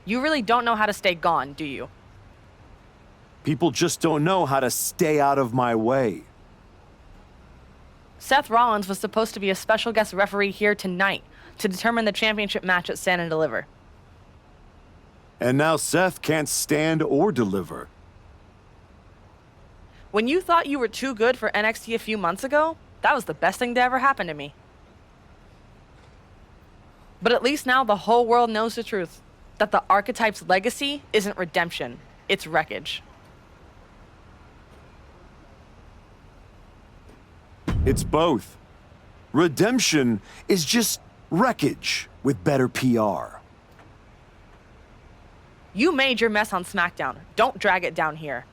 You really don't know how to stay gone, do you? People just don't know how to stay out of my way. Seth Rollins was supposed to be a special guest referee here tonight to determine the championship match at Stand and Deliver. And now Seth can't stand or deliver. When you thought you were too good for NXT a few months ago, that was the best thing to ever happen to me. But at least now the whole world knows the truth, that the Archetype's legacy isn't redemption, it's wreckage. It's both. Redemption is just wreckage with better PR. You made your mess on SmackDown. Don't drag it down here.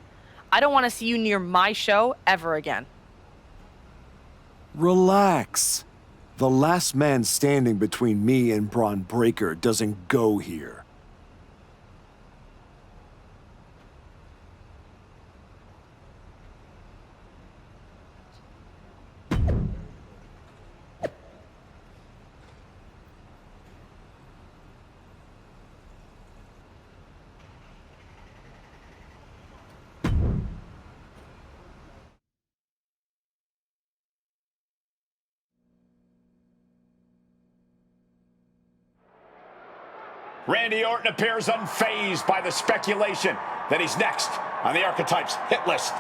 I don't want to see you near my show ever again. Relax. The last man standing between me and Braun Breaker doesn't go here. Randy Orton appears unfazed by the speculation that he's next on the Archetype's hit list.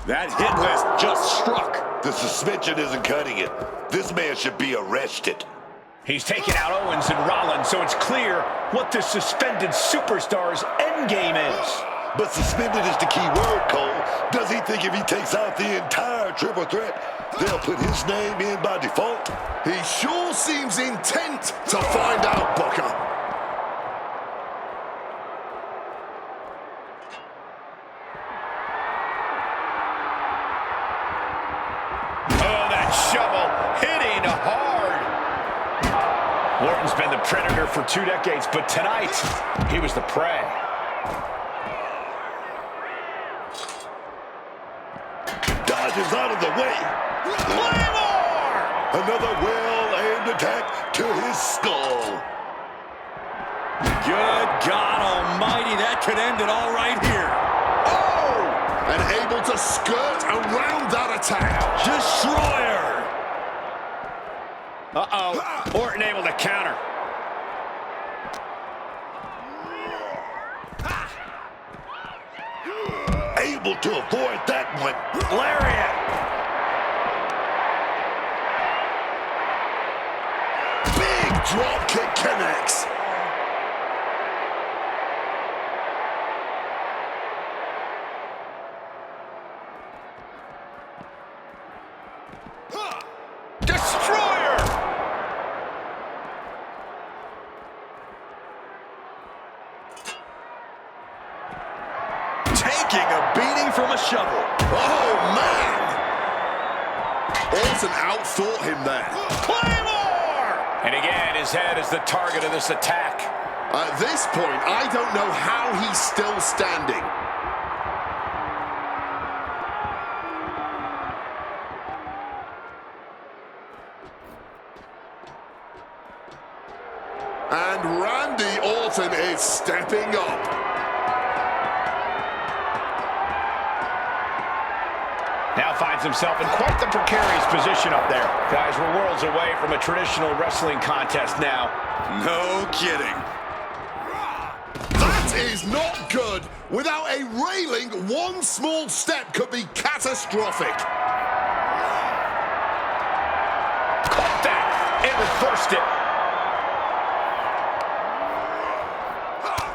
That hit list just struck. The suspension isn't cutting it. This man should be arrested. He's taken out Owens and Rollins, so it's clear what this suspended superstar's endgame is. But suspended is the key word, Cole. Does he think if he takes out the entire triple threat, they'll put his name in by default? He sure seems intent to find out, Booker. Oh, that shovel hitting hard. Orton's been the predator for 2 decades, but tonight, he was the prey. Dodges out of the way. Claymore! Another well-aimed attack to his skull. Good God almighty, that could end it all right here. Oh! And able to skirt around that attack. Destroyer! Uh-oh, Orton able to counter. Able to avoid that one. Lariat! Big drop kick connects. Destroyer! Taking a beating from a shovel. Oh, man! Orton outthought him there. Claymore! And again, his head is the target of this attack. At this point, I don't know how he's still standing. And Randy Orton is stepping up. Now finds himself in quite the precarious position up there. Guys, we're worlds away from a traditional wrestling contest now. No kidding. That is not good. Without a railing, one small step could be catastrophic. Caught that and reversed it.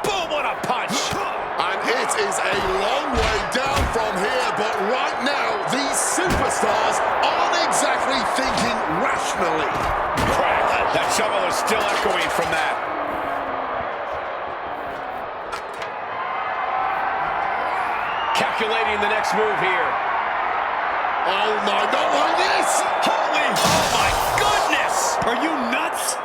Boom, what a punch. And it is a long way down from here, but right now, these superstars aren't exactly thinking rationally. Crack. That shovel is still echoing from that. Calculating the next move here. Oh my, not like this! Holy, oh my goodness! Are you nuts?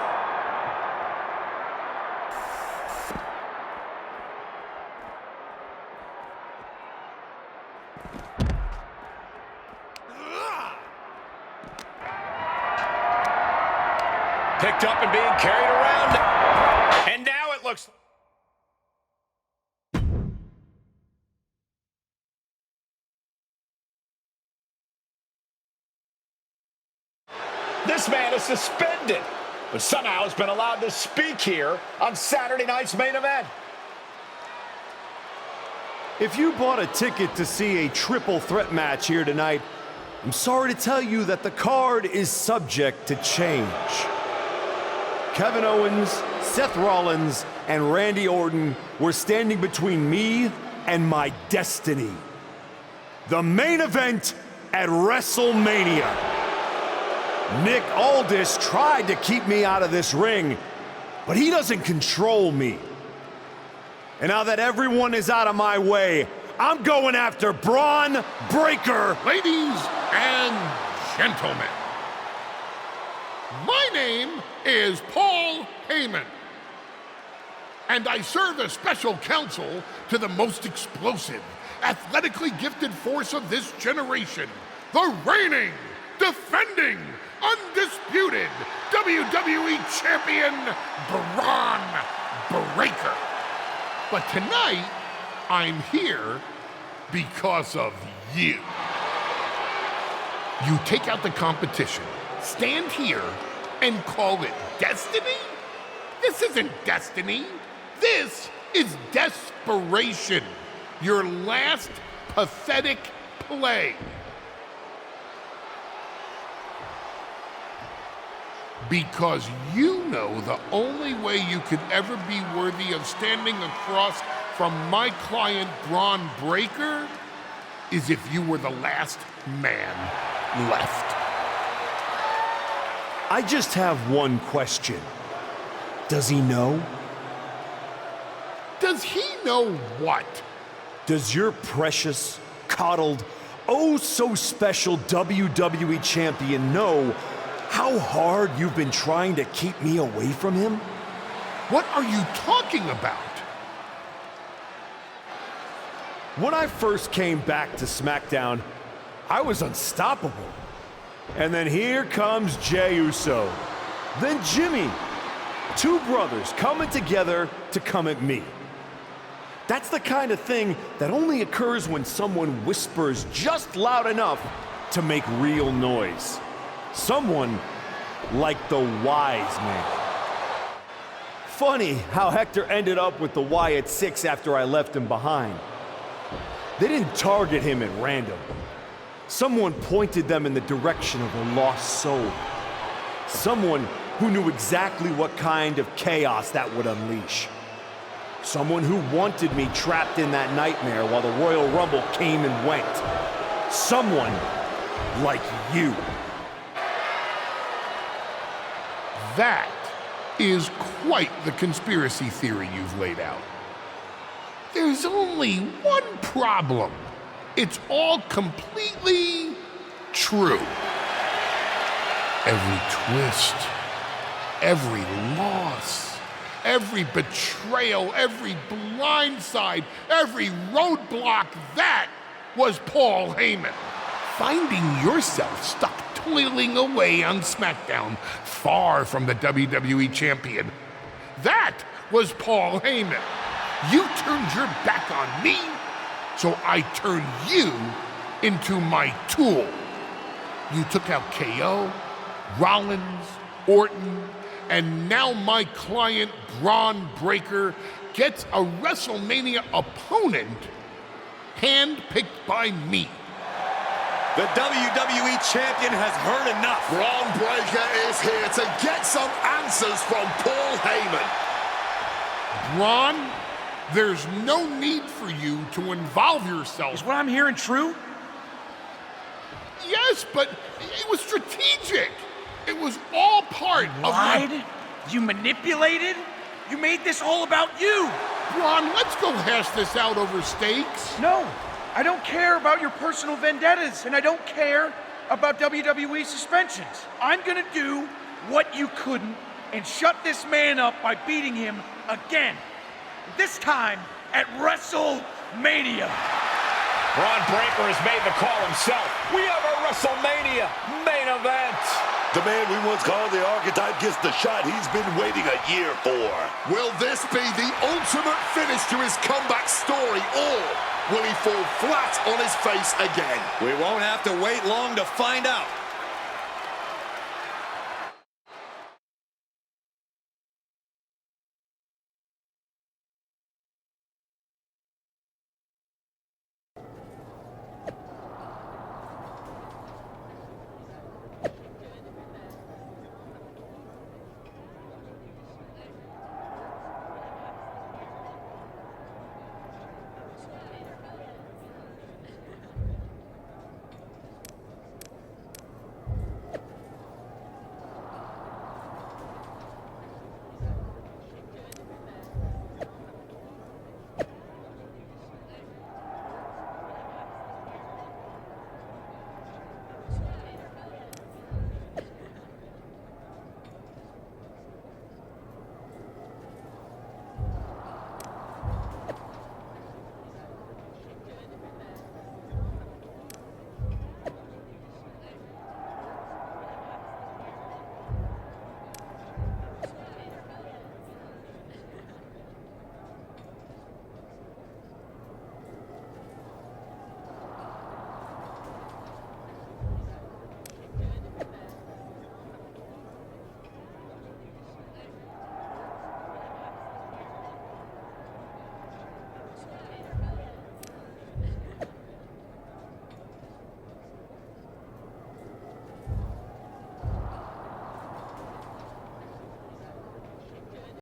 Picked up and being carried around. And now looks. This man is suspended, but somehow has been allowed to speak here on Saturday night's main event. If you bought a ticket to see a triple threat match here tonight, I'm sorry to tell you that the card is subject to change. Kevin Owens, Seth Rollins, and Randy Orton were standing between me and my destiny. The main event at WrestleMania. Nick Aldis tried to keep me out of this ring, but he doesn't control me. And now that everyone is out of my way, I'm going after Bron Breakker. Ladies and gentlemen, my name is Paul Heyman, and I serve as special counsel to the most explosive, athletically gifted force of this generation, the reigning, defending, undisputed WWE Champion, Bron Breakker. But tonight, I'm here because of you. You take out the competition, stand here, and call it destiny? This isn't destiny. This is desperation. Your last pathetic play. Because you know the only way you could ever be worthy of standing across from my client Bron Breakker is if you were the last man left. I just have one question. Does he know? Does he know what? Does your precious, coddled, oh so special WWE champion know how hard you've been trying to keep me away from him? What are you talking about? When I first came back to SmackDown, I was unstoppable. And then here comes Jey Uso. Then Jimmy. Two brothers coming together to come at me. That's the kind of thing that only occurs when someone whispers just loud enough to make real noise. Someone like the Wise Man. Funny how Hector ended up with the Wyatt Six after I left him behind. They didn't target him at random. Someone pointed them in the direction of a lost soul. Someone who knew exactly what kind of chaos that would unleash. Someone who wanted me trapped in that nightmare while the Royal Rumble came and went. Someone like you. That is quite the conspiracy theory you've laid out. There's only one problem. It's all completely true. Every twist, every loss, every betrayal, every blindside, every roadblock, that was Paul Heyman. Finding yourself stuck toiling away on SmackDown, far from the WWE Champion. That was Paul Heyman. You turned your back on me, so I turned you into my tool. You took out KO, Rollins, Orton, and now my client Bron Breakker gets a WrestleMania opponent handpicked by me. The WWE Champion has heard enough. Bron Breakker is here to get some answers from Paul Heyman. Bron, there's no need for you to involve yourself. Is what I'm hearing true? Yes, but it was strategic. It was all part of Lied? You manipulated? You made this all about you. Bron, let's go hash this out over steaks. No, I don't care about your personal vendettas, and I don't care about WWE suspensions. I'm gonna do what you couldn't and shut this man up by beating him again. This time at WrestleMania. Bron Breakker has made the call himself. We have a WrestleMania main event. The man we once called the Archetype gets the shot he's been waiting a year for. Will this be the ultimate finish to his comeback story, or will he fall flat on his face again? We won't have to wait long to find out.